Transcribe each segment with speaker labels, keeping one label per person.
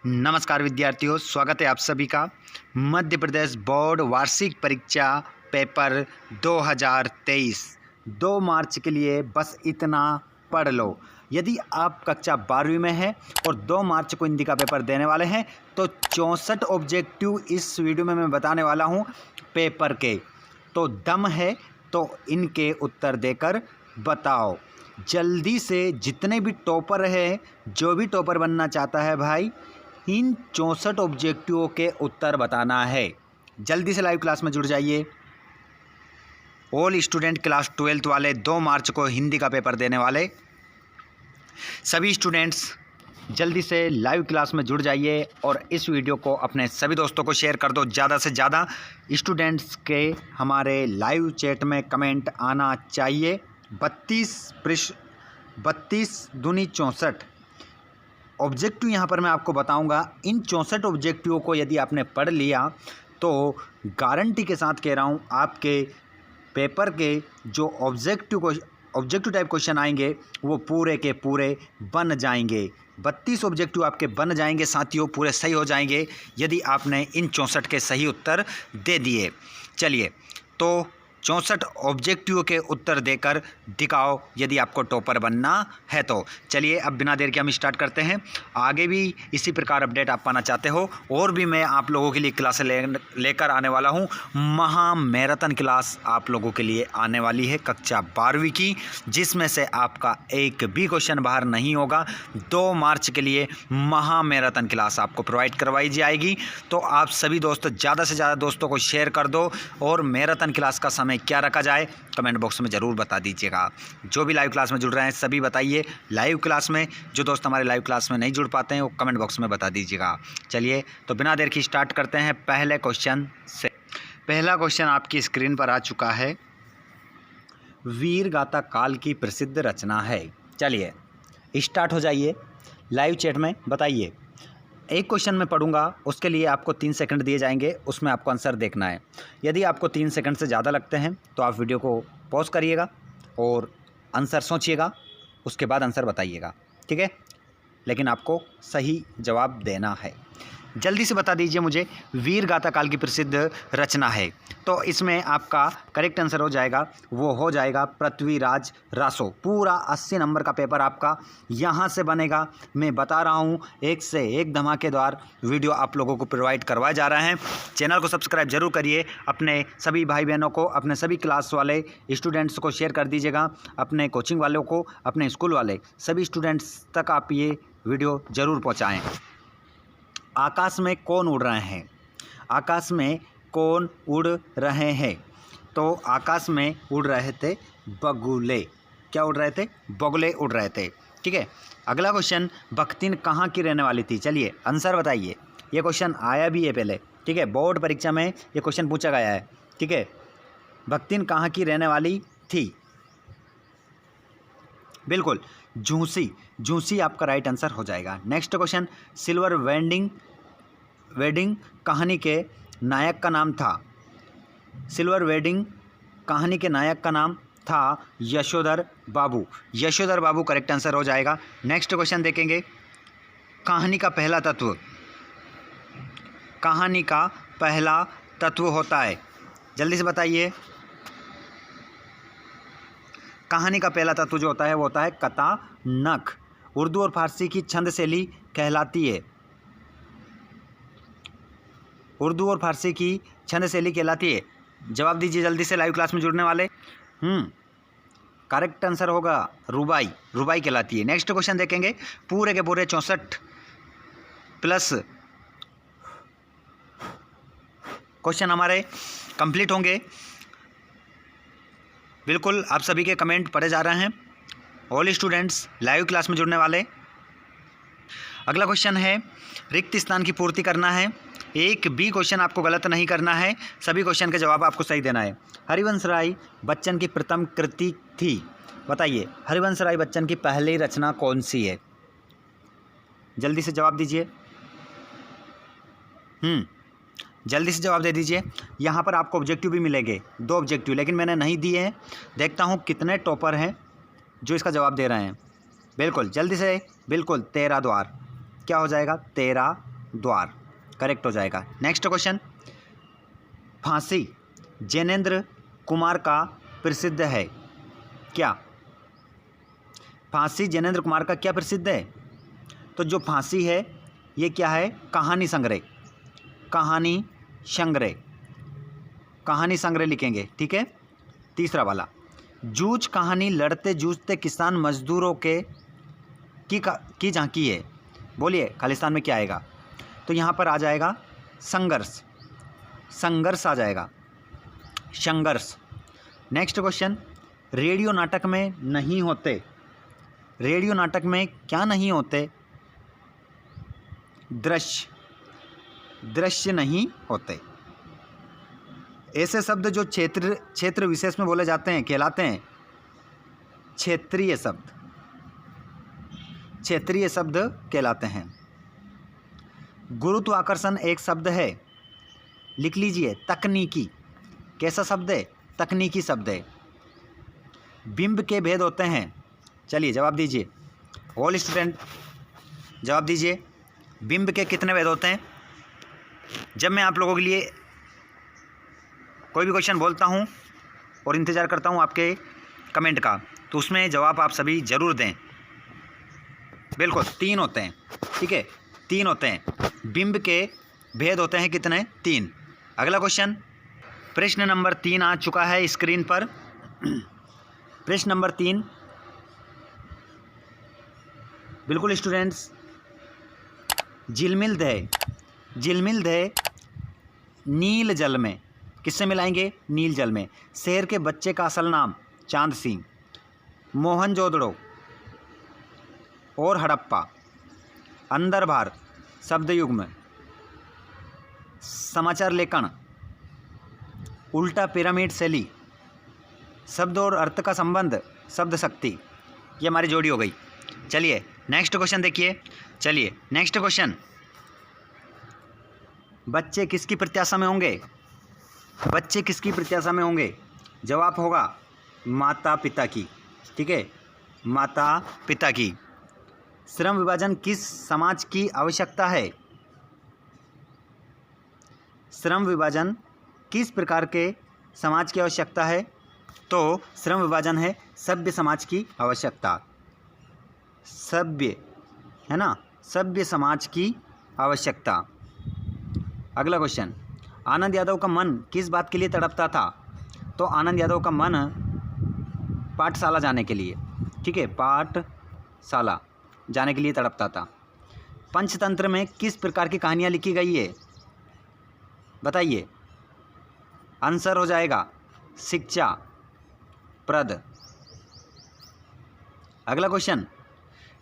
Speaker 1: नमस्कार विद्यार्थियों, स्वागत है आप सभी का मध्य प्रदेश बोर्ड वार्षिक परीक्षा पेपर 2023 2 मार्च के लिए बस इतना पढ़ लो। यदि आप कक्षा 12वीं में हैं और 2 मार्च को हिंदी का पेपर देने वाले हैं तो 64 ऑब्जेक्टिव इस वीडियो में मैं बताने वाला हूं पेपर के। तो दम है तो इनके उत्तर देकर बताओ। जल्दी से जितने भी टॉपर हैं, जो भी टॉपर बनना चाहता है भाई, इन 64 ऑब्जेक्टिवों के उत्तर बताना है। जल्दी से लाइव क्लास में जुड़ जाइए। ऑल स्टूडेंट क्लास 12th वाले 2 मार्च को हिंदी का पेपर देने वाले सभी स्टूडेंट्स जल्दी से लाइव क्लास में जुड़ जाइए और इस वीडियो को अपने सभी दोस्तों को शेयर कर दो। ज़्यादा से ज़्यादा स्टूडेंट्स के हमारे लाइव चैट में कमेंट आना चाहिए। 32 दूनी 64 ऑब्जेक्टिव यहाँ पर मैं आपको बताऊंगा। इन 64 ऑब्जेक्टिवों को यदि आपने पढ़ लिया तो गारंटी के साथ कह रहा हूँ, आपके पेपर के जो ऑब्जेक्टिव टाइप क्वेश्चन आएंगे वो पूरे के पूरे बन जाएंगे। 32 ऑब्जेक्टिव आपके बन जाएंगे साथियों, पूरे सही हो जाएंगे यदि आपने इन 64 के सही उत्तर दे दिए। चलिए, तो 64 ऑब्जेक्टिव के उत्तर देकर दिखाओ यदि आपको टॉपर बनना है तो। चलिए, अब बिना देर के हम स्टार्ट करते हैं। आगे भी इसी प्रकार अपडेट आप पाना चाहते हो और भी मैं आप लोगों के लिए क्लासें लेकर आने वाला हूं। महा मैराथन क्लास आप लोगों के लिए आने वाली है कक्षा 12वीं की, जिसमें से आपका एक भी क्वेश्चन बाहर नहीं होगा। 2 मार्च के लिए महा मैराथन क्लास आपको प्रोवाइड करवाई जाएगी। तो आप सभी दोस्त ज़्यादा से ज़्यादा दोस्तों को शेयर कर दो और मैराथन क्लास का समय क्या रखा जाए कमेंट बॉक्स में ज़रूर बता दीजिएगा। जो भी लाइव क्लास में जुड़ रहे हैं सभी बताइए। लाइव क्लास में जो दोस्त हमारे लाइव क्लास में नहीं जुड़ पाते हैं वो कमेंट बॉक्स में बता दीजिएगा। चलिए, तो बिना देर की स्टार्ट करते हैं पहले क्वेश्चन से। पहला क्वेश्चन आपकी स्क्रीन पर आ चुका है। वीर गाथा काल की प्रसिद्ध रचना है। चलिए स्टार्ट हो जाइए, लाइव चैट में बताइए। एक क्वेश्चन मैं पढ़ूंगा, उसके लिए आपको 3 सेकंड दिए जाएंगे, उसमें आपको आंसर देखना है। यदि आपको 3 सेकंड से ज़्यादा लगते हैं तो आप वीडियो को पॉज करिएगा और आंसर सोचिएगा, उसके बाद आंसर बताइएगा, ठीक है? लेकिन आपको सही जवाब देना है। जल्दी से बता दीजिए मुझे, वीर गाथा काल की प्रसिद्ध रचना है। तो इसमें आपका करेक्ट आंसर हो जाएगा, वो हो जाएगा पृथ्वीराज रासो। पूरा 80 नंबर का पेपर आपका यहाँ से बनेगा। मैं बता रहा हूँ, एक से एक धमाकेदार वीडियो आप लोगों को प्रोवाइड करवाए जा रहे हैं। चैनल को सब्सक्राइब जरूर करिए, अपने सभी भाई बहनों को, अपने सभी क्लास वाले स्टूडेंट्स को शेयर कर दीजिएगा, अपने कोचिंग वालों को, अपने स्कूल वाले सभी स्टूडेंट्स तक आप ये वीडियो ज़रूर पहुँचाएँ। आकाश में कौन उड़ रहे हैं? आकाश में कौन उड़ रहे हैं? तो आकाश में उड़ रहे थे बगुले। क्या उड़ रहे थे? बगुले उड़ रहे थे, ठीक है। अगला क्वेश्चन, भक्तिन कहाँ की रहने वाली थी? चलिए आंसर बताइए। ये क्वेश्चन आया भी है पहले, ठीक है, बोर्ड परीक्षा में ये क्वेश्चन पूछा गया है, ठीक है। भक्तिन कहाँ की रहने वाली थी? बिल्कुल झूसी आपका राइट आंसर हो जाएगा। नेक्स्ट क्वेश्चन, सिल्वर वेडिंग कहानी के नायक का नाम था? सिल्वर वेडिंग कहानी के नायक का नाम था यशोधर बाबू। यशोधर बाबू करेक्ट आंसर हो जाएगा। नेक्स्ट क्वेश्चन देखेंगे, कहानी का पहला तत्व होता है। जल्दी से बताइए। कहानी का पहला तत्व जो होता है वो होता है कथानक। उर्दू और फारसी की छंद शैली कहलाती है। उर्दू और फारसी की छंद शैली कहलाती है। जवाब दीजिए जल्दी से, लाइव क्लास में जुड़ने वाले। करेक्ट आंसर होगा रुबाई कहलाती है। नेक्स्ट क्वेश्चन देखेंगे, पूरे के पूरे 64 प्लस क्वेश्चन हमारे कंप्लीट होंगे। बिल्कुल आप सभी के कमेंट पढ़े जा रहे हैं, ऑल स्टूडेंट्स लाइव क्लास में जुड़ने वाले। अगला क्वेश्चन है, रिक्त स्थान की पूर्ति करना है। एक भी क्वेश्चन आपको गलत नहीं करना है, सभी क्वेश्चन के जवाब आपको सही देना है। हरिवंश राय बच्चन की प्रथम कृति थी। बताइए, हरिवंश राय बच्चन की पहली रचना कौन सी है? जल्दी से जवाब दीजिए। जल्दी से जवाब दे दीजिए। यहाँ पर आपको ऑब्जेक्टिव भी मिलेंगे, 2 ऑब्जेक्टिव, लेकिन मैंने नहीं दिए हैं। देखता हूँ कितने टॉपर हैं जो इसका जवाब दे रहे हैं। बिल्कुल जल्दी से, बिल्कुल 13 द्वार। क्या हो जाएगा? 13 द्वार करेक्ट हो जाएगा। नेक्स्ट क्वेश्चन, फांसी जैनेन्द्र कुमार का प्रसिद्ध है क्या? फांसी जैनेन्द्र कुमार का क्या प्रसिद्ध है? तो जो फांसी है ये क्या है? कहानी संग्रह, कहानी संग्रह, कहानी संग्रह लिखेंगे, ठीक है। तीसरा वाला, जूझ कहानी लड़ते जूझते किसान मजदूरों के की झांकी है, बोलिए खालिस्तान में क्या आएगा? तो यहाँ पर आ जाएगा संघर्ष, संघर्ष आ जाएगा, संघर्ष। नेक्स्ट क्वेश्चन, रेडियो नाटक में नहीं होते, रेडियो नाटक में क्या नहीं होते? दृश्य, दृश्य नहीं होते। ऐसे शब्द जो क्षेत्र विशेष में बोले जाते हैं कहलाते हैं क्षेत्रीय शब्द, क्षेत्रीय शब्द कहलाते हैं। गुरुत्वाकर्षण एक शब्द है, लिख लीजिए तकनीकी। कैसा शब्द है? तकनीकी शब्द है। बिंब के भेद होते हैं, चलिए जवाब दीजिए, ऑल स्टूडेंट जवाब दीजिए, बिंब के कितने भेद होते हैं? जब मैं आप लोगों के लिए कोई भी क्वेश्चन बोलता हूं और इंतज़ार करता हूं आपके कमेंट का, तो उसमें जवाब आप सभी ज़रूर दें। बिल्कुल 3 होते हैं, ठीक है, 3 होते हैं। बिंब के भेद होते हैं कितने? 3। अगला क्वेश्चन, प्रश्न नंबर 3 आ चुका है स्क्रीन पर। प्रश्न नंबर 3, बिल्कुल स्टूडेंट्स, झिलमिल दह, झिलमिल दह नील जल में, किससे मिलाएंगे? नील जल में। शहर के बच्चे का असल नाम? चांद सिंह। मोहनजोदड़ो और हड़प्पा, अंदर बाहर शब्द युग्म, समाचार लेखन, उल्टा पिरामिड शैली, शब्द और अर्थ का संबंध, शब्द शक्ति। ये हमारी जोड़ी हो गई। चलिए नेक्स्ट क्वेश्चन देखिए। चलिए नेक्स्ट क्वेश्चन, बच्चे किसकी प्रत्याशा में होंगे? बच्चे किसकी प्रत्याशा में होंगे? जवाब होगा माता पिता की, ठीक है, माता पिता की। श्रम विभाजन किस समाज की आवश्यकता है? श्रम विभाजन किस प्रकार के समाज की आवश्यकता है? तो श्रम विभाजन है सभ्य समाज की आवश्यकता, सभ्य है ना, सभ्य समाज की आवश्यकता। अगला क्वेश्चन, आनंद यादव का मन किस बात के लिए तड़पता था? तो आनंद यादव का मन पाठशाला जाने के लिए, ठीक है, पाठशाला जाने के लिए तड़पता था। पंचतंत्र में किस प्रकार की कहानियाँ लिखी गई है? बताइए। आंसर हो जाएगा शिक्षा प्रद। अगला क्वेश्चन,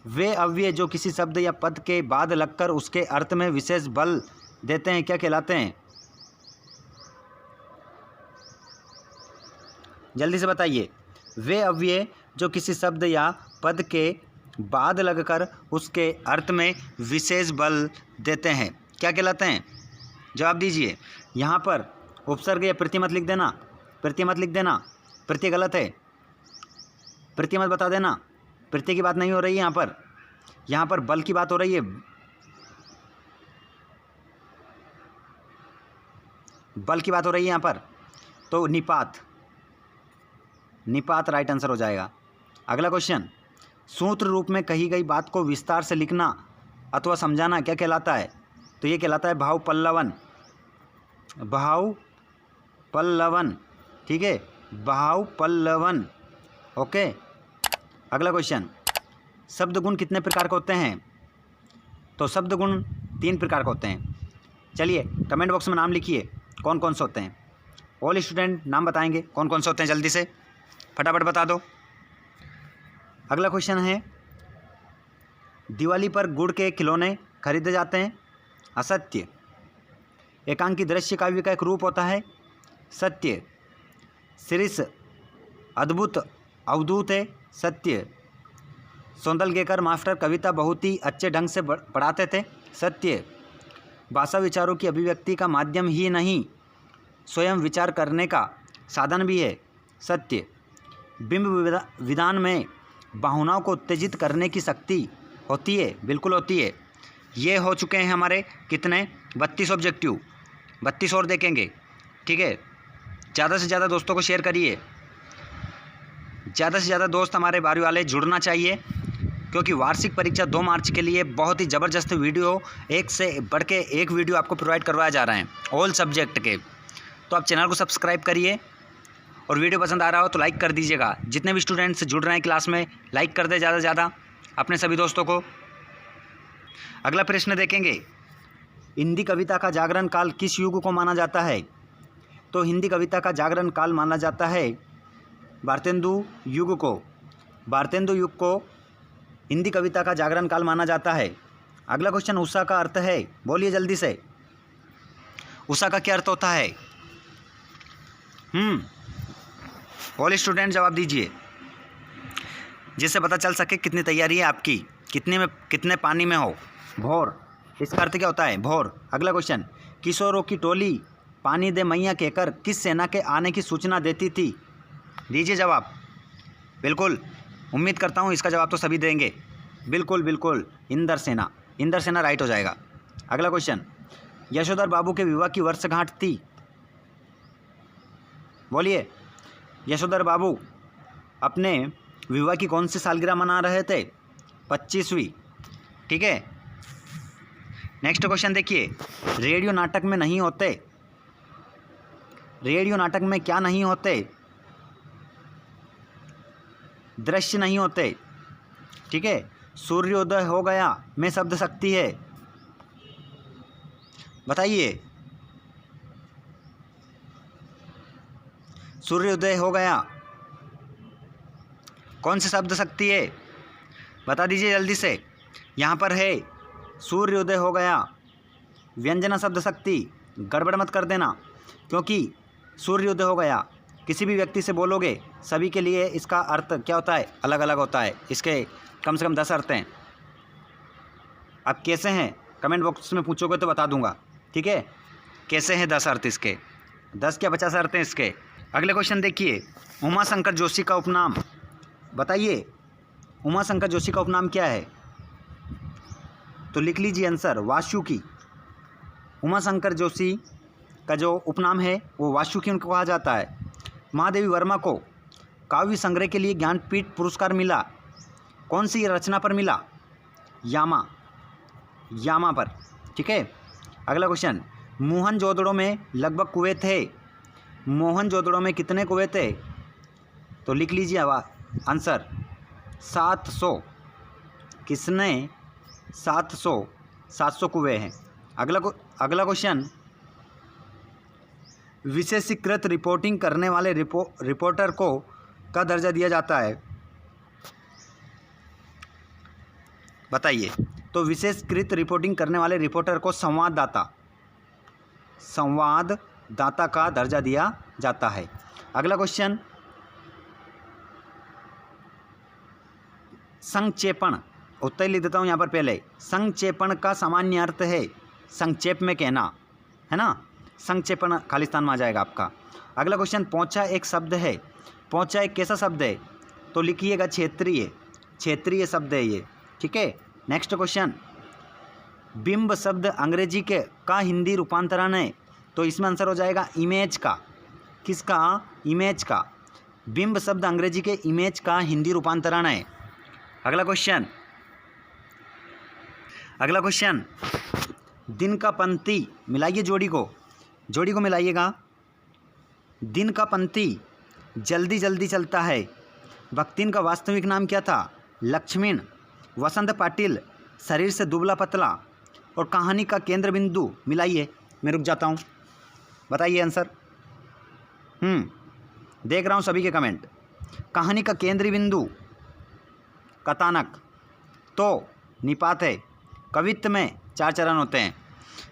Speaker 1: वे अव्यय जो किसी शब्द या पद के बाद लगकर उसके अर्थ में विशेष बल देते हैं क्या कहलाते हैं? जल्दी से बताइए। वे अव्यय जो किसी शब्द या पद के बाद लगकर उसके अर्थ में विशेष बल देते हैं क्या कहलाते हैं? जवाब दीजिए। यहाँ पर उपसर्ग या प्रत्यय मत लिख देना, प्रत्यय मत लिख देना, प्रत्यय गलत है, प्रत्यय मत बता देना, प्रत्यय की बात नहीं हो रही है यहाँ पर बल की बात हो रही है, बल की बात हो रही है यहाँ पर। तो निपात, निपात राइट आंसर हो जाएगा। अगला क्वेश्चन, सूत्र रूप में कही गई बात को विस्तार से लिखना अथवा समझाना क्या कहलाता है? तो ये कहलाता है भाव पल्लवन, भाव पल्लवन, ठीक है, भाव पल्लवन, ओके। अगला क्वेश्चन, शब्द गुण कितने प्रकार के होते हैं? तो शब्द गुण 3 प्रकार के होते हैं। चलिए कमेंट बॉक्स में नाम लिखिए कौन कौन से होते हैं। ऑल स्टूडेंट नाम बताएंगे कौन कौन से होते हैं, जल्दी से फटाफट बता दो। अगला क्वेश्चन है, दिवाली पर गुड़ के खिलौने खरीदे जाते हैं, असत्य। एकांकी दृश्य काव्य का एक रूप होता है, सत्य। शिरीष अद्भुत अवधूत है, सत्य। सौंदलगेकर मास्टर कविता बहुत ही अच्छे ढंग से पढ़ाते थे, सत्य। भाषा विचारों की अभिव्यक्ति का माध्यम ही नहीं स्वयं विचार करने का साधन भी है, सत्य। बिंब विधान में भावनाओं को उत्तेजित करने की शक्ति होती है, बिल्कुल होती है। ये हो चुके हैं हमारे कितने 32 ऑब्जेक्टिव, 32 और देखेंगे। ठीक है, ज़्यादा से ज़्यादा दोस्तों को शेयर करिए, ज़्यादा से ज़्यादा दोस्त हमारे 12वीं वाले जुड़ना चाहिए, क्योंकि वार्षिक परीक्षा 2 मार्च के लिए बहुत ही ज़बरदस्त वीडियो, एक से बढ़ के एक वीडियो आपको प्रोवाइड करवाया जा रहा है ऑल सब्जेक्ट के। तो आप चैनल को सब्सक्राइब करिए और वीडियो पसंद आ रहा हो तो लाइक कर दीजिएगा। जितने भी स्टूडेंट्स जुड़ रहे हैं क्लास में, लाइक कर दे ज़्यादा से ज़्यादा अपने सभी दोस्तों को। अगला प्रश्न देखेंगे, हिंदी कविता का जागरण काल किस युग को माना जाता है? तो हिंदी कविता का जागरण काल माना जाता है भारतेंदु युग को। भारतेंदु युग को हिंदी कविता का जागरण काल माना जाता है। अगला क्वेश्चन, उषा का अर्थ है, बोलिए जल्दी से, उषा का क्या अर्थ होता है? ऑल स्टूडेंट जवाब दीजिए, जिससे पता चल सके कितनी तैयारी है आपकी, कितने पानी में हो। भौर, इसका अर्थ क्या होता है? भौर। अगला क्वेश्चन, किशोरों की टोली पानी दे मैया कहकर किस सेना के आने की सूचना देती थी? दीजिए जवाब। बिल्कुल, उम्मीद करता हूँ इसका जवाब तो सभी देंगे। बिल्कुल बिल्कुल, इंदर सेना। इंदर सेना राइट हो जाएगा। अगला क्वेश्चन, यशोधर बाबू के विवाह की वर्षगांठ थी, बोलिए। यशोधर बाबू अपने विवाह की कौन सी सालगिरह मना रहे थे? 25वीं। ठीक है, नेक्स्ट क्वेश्चन देखिए, रेडियो नाटक में नहीं होते, रेडियो नाटक में क्या नहीं होते? दृश्य नहीं होते। ठीक है, सूर्योदय हो गया में शब्द शक्ति है, बताइए। सूर्योदय हो गया कौन सी शब्द शक्ति है? बता दीजिए जल्दी से। यहाँ पर है सूर्योदय हो गया, व्यंजना शब्द शक्ति, गड़बड़ मत कर देना, क्योंकि सूर्योदय हो गया किसी भी व्यक्ति से बोलोगे, सभी के लिए इसका अर्थ क्या होता है? अलग अलग होता है। इसके कम से कम 10 अर्थ हैं। अब कैसे हैं कमेंट बॉक्स में पूछोगे तो बता दूंगा। ठीक है, कैसे हैं 10 अर्थ इसके, 10 क्या 50 अर्थ हैं इसके। अगले क्वेश्चन देखिए, उमा शंकर जोशी का उपनाम बताइए। उमा शंकर जोशी का उपनाम क्या है? तो लिख लीजिए आंसर, वासुकी। उमा शंकर जोशी का जो उपनाम है वो वासुकी उनको कहा जाता है। महादेवी वर्मा को काव्य संग्रह के लिए ज्ञानपीठ पुरस्कार मिला, कौन सी रचना पर मिला? यामा, यामा पर। ठीक है, अगला क्वेश्चन, मोहनजोदड़ो में लगभग कुएं थे, मोहनजोदड़ो में कितने कुएं थे? तो लिख लीजिए आंसर, 700। किसने? 700 कुएं हैं। अगला क्वेश्चन, विशेषीकृत रिपोर्टिंग करने वाले रिपोर्टर को का दर्जा दिया जाता है, बताइए। तो विशेषीकृत रिपोर्टिंग करने वाले रिपोर्टर को संवाददाता का दर्जा दिया जाता है। अगला क्वेश्चन, संक्षेपण, उत्तर लिख देता हूँ यहाँ पर पहले। संक्षेपण का सामान्य अर्थ है संक्षेप में कहना, है ना। संक्षेपण खालिस्तान में आ जाएगा आपका। अगला क्वेश्चन, पोंछा एक शब्द है, पोंछा एक कैसा शब्द है? तो लिखिएगा क्षेत्रीय, क्षेत्रीय शब्द है ये। ठीक है, नेक्स्ट क्वेश्चन, बिंब शब्द अंग्रेजी के का हिंदी रूपांतरण है, तो इसमें आंसर हो जाएगा इमेज का। किसका? इमेज का। बिंब शब्द अंग्रेजी के इमेज का हिंदी रूपांतरण है। अगला क्वेश्चन, दिन का पंक्ति मिलाइए, जोड़ी को मिलाइएगा। दिन का पंक्ति जल्दी जल्दी चलता है, भक्तिन का वास्तविक नाम क्या था? लक्ष्मीन। वसंत पाटिल शरीर से दुबला पतला, और कहानी का केंद्र बिंदु मिलाइए। मैं रुक जाता हूँ, बताइए आंसर। देख रहा हूँ सभी के कमेंट। कहानी का केंद्रीय बिंदु कथानक, तो निपात है। कवित्व में 4 चरण होते हैं।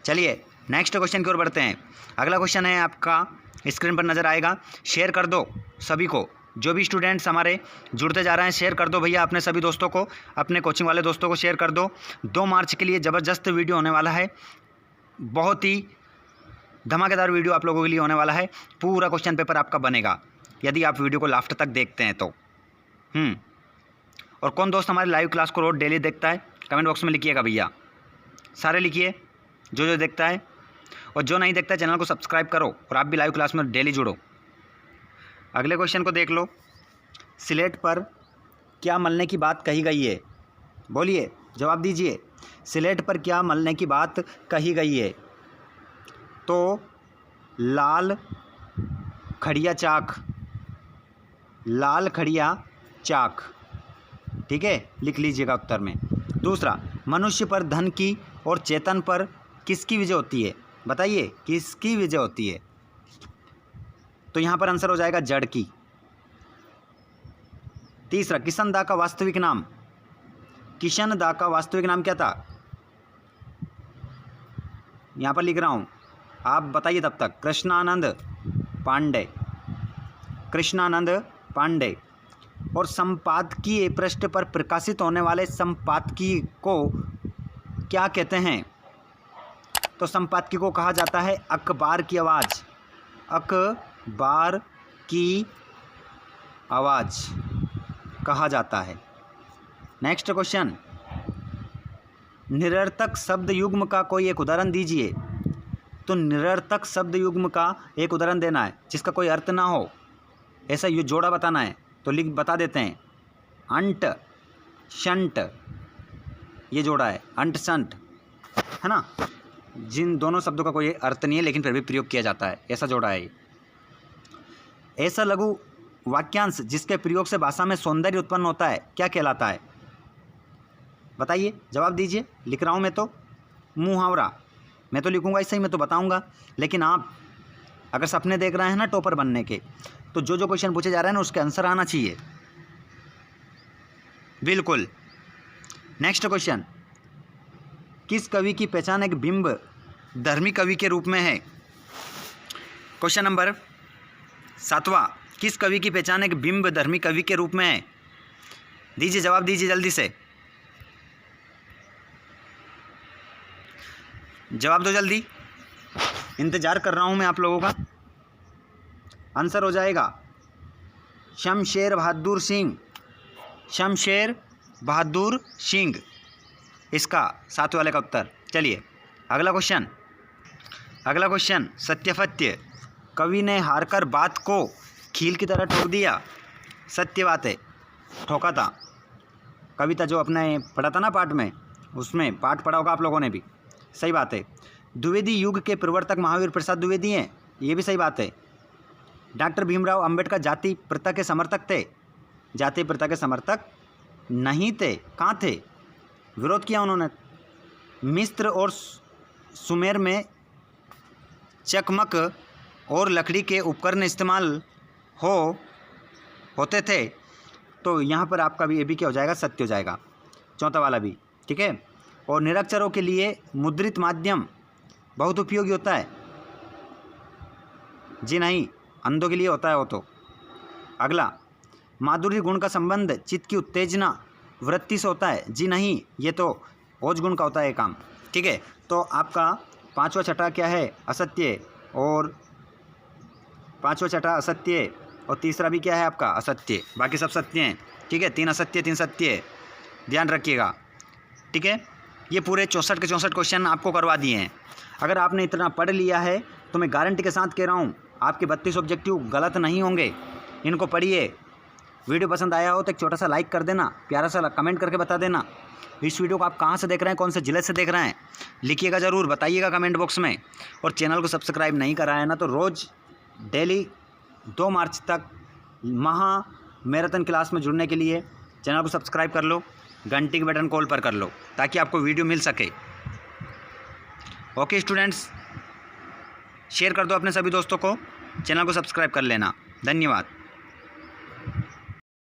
Speaker 1: चलिए नेक्स्ट क्वेश्चन की ओर बढ़ते हैं। अगला क्वेश्चन है आपका, स्क्रीन पर नज़र आएगा, शेयर कर दो सभी को। जो भी स्टूडेंट्स हमारे जुड़ते जा रहे हैं, शेयर कर दो भैया अपने सभी दोस्तों को, अपने कोचिंग वाले दोस्तों को शेयर कर दो। 2 मार्च के लिए ज़बरदस्त वीडियो होने वाला है, बहुत ही धमाकेदार वीडियो आप लोगों के लिए होने वाला है। पूरा क्वेश्चन पेपर आपका बनेगा यदि आप वीडियो को लास्ट तक देखते हैं तो। और कौन दोस्त हमारे लाइव क्लास को रोज डेली देखता है, कमेंट बॉक्स में लिखिएगा भैया। सारे लिखिए जो देखता है, और जो नहीं देखता है चैनल को सब्सक्राइब करो और आप भी लाइव क्लास में डेली जुड़ो। अगले क्वेश्चन को देख लो। स्लेट पर क्या मलने की बात कही गई है? बोलिए, जवाब दीजिए। स्लेट पर क्या मलने की बात कही गई है? तो लाल खड़िया चाक, लाल खड़िया चाक, ठीक है, लिख लीजिएगा उत्तर में। दूसरा, मनुष्य पर धन की और चेतन पर किसकी विजय होती है? बताइए किसकी विजय होती है? तो यहाँ पर आंसर हो जाएगा जड़ की। तीसरा, किशन दा का वास्तविक नाम, किशन दा का वास्तविक नाम क्या था? यहाँ पर लिख रहा हूँ, आप बताइए तब तक। कृष्णानंद पांडे, कृष्णानंद पांडे। और संपादकीय पृष्ठ पर प्रकाशित होने वाले संपादकीय को क्या कहते हैं? तो संपादकीय को कहा जाता है अखबार की आवाज़, अखबार की आवाज़ कहा जाता है। नेक्स्ट क्वेश्चन, निरर्थक शब्द युग्म का कोई एक उदाहरण दीजिए। तो निरर्थक शब्द युग्म का एक उदाहरण देना है जिसका कोई अर्थ ना हो, ऐसा ये जोड़ा बताना है। तो लिख बता देते हैं, अंट शंट, ये जोड़ा है अंट शंट, है ना। जिन दोनों शब्दों का कोई अर्थ नहीं है लेकिन फिर भी प्रयोग किया जाता है, ऐसा जोड़ा है। ऐसा लघु वाक्यांश जिसके प्रयोग से भाषा में सौंदर्य उत्पन्न होता है क्या कहलाता है? बताइए, जवाब दीजिए। लिख रहा हूँ मैं तो मुहावरा, मैं तो लिखूँगा ऐसे ही, मैं तो बताऊँगा। लेकिन आप अगर सपने देख रहे हैं ना टॉपर बनने के, तो जो क्वेश्चन पूछे जा रहे हैं ना उसके आंसर आना चाहिए बिल्कुल। नेक्स्ट क्वेश्चन, किस कवि की पहचान एक बिंब धर्मी कवि के रूप में है? क्वेश्चन नंबर 7वां, किस कवि की पहचान एक बिंब धर्मी कवि के रूप में है? दीजिए, जवाब दीजिए जल्दी से, जवाब दो जल्दी, इंतजार कर रहा हूं मैं आप लोगों का। आंसर हो जाएगा शमशेर बहादुर सिंह, शमशेर बहादुर सिंह, इसका 7 वाले का उत्तर। चलिए अगला क्वेश्चन, अगला क्वेश्चन, सत्यपत्य कवि ने हारकर बात को खील की तरह ठोक दिया। सत्य बात है, ठोका था। कविता जो अपने पढ़ा था ना पाठ में, उसमें पाठ पढ़ा होगा आप लोगों ने भी, सही बात है। द्विवेदी युग के प्रवर्तक महावीर प्रसाद द्विवेदी हैं, ये भी सही बात है। डॉक्टर भीमराव अंबेडकर जाति प्रथा के समर्थक थे, जाति प्रथा के समर्थक नहीं थे। कहाँ थे? विरोध किया उन्होंने। मिस्र और सुमेर में चकमक और लकड़ी के उपकरण इस्तेमाल होते थे। तो यहाँ पर आपका भी ये भी क्या हो जाएगा? सत्य हो जाएगा, चौथा वाला भी, ठीक है। और निरक्षरों के लिए मुद्रित माध्यम बहुत उपयोगी होता है। जी नहीं, अंधों के लिए होता है वो तो। अगला, माधुर्य गुण का संबंध चित्त की उत्तेजना वृत्ति से होता है। जी नहीं, ये तो ओज गुण का होता है काम, ठीक है। तो आपका 5वां छठा क्या है? असत्य। और 5वां छठा असत्य, और तीसरा भी क्या है आपका? असत्य। बाकी सब सत्य हैं, ठीक है। 3 असत्य 3 सत्य, ध्यान रखिएगा, ठीक है। ये पूरे 64 के 64 क्वेश्चन आपको करवा दिए हैं। अगर आपने इतना पढ़ लिया है तो मैं गारंटी के साथ कह रहा हूँ आपके 32 ऑब्जेक्टिव गलत नहीं होंगे। इनको पढ़िए। वीडियो पसंद आया हो तो एक छोटा सा लाइक कर देना, प्यारा सा कमेंट करके बता देना। इस वीडियो को आप कहाँ से देख रहे हैं, कौन से ज़िले से देख रहे हैं, लिखिएगा ज़रूर, बताइएगा कमेंट बॉक्स में। और चैनल को सब्सक्राइब नहीं करा है ना तो रोज़ डेली 2 मार्च तक महा मैराथन क्लास में जुड़ने के लिए चैनल को सब्सक्राइब कर लो, घंटी के बटन कॉल पर कर लो ताकि आपको वीडियो मिल सके। ओके स्टूडेंट्स, शेयर कर दो अपने सभी दोस्तों को, चैनल को सब्सक्राइब कर लेना। धन्यवाद।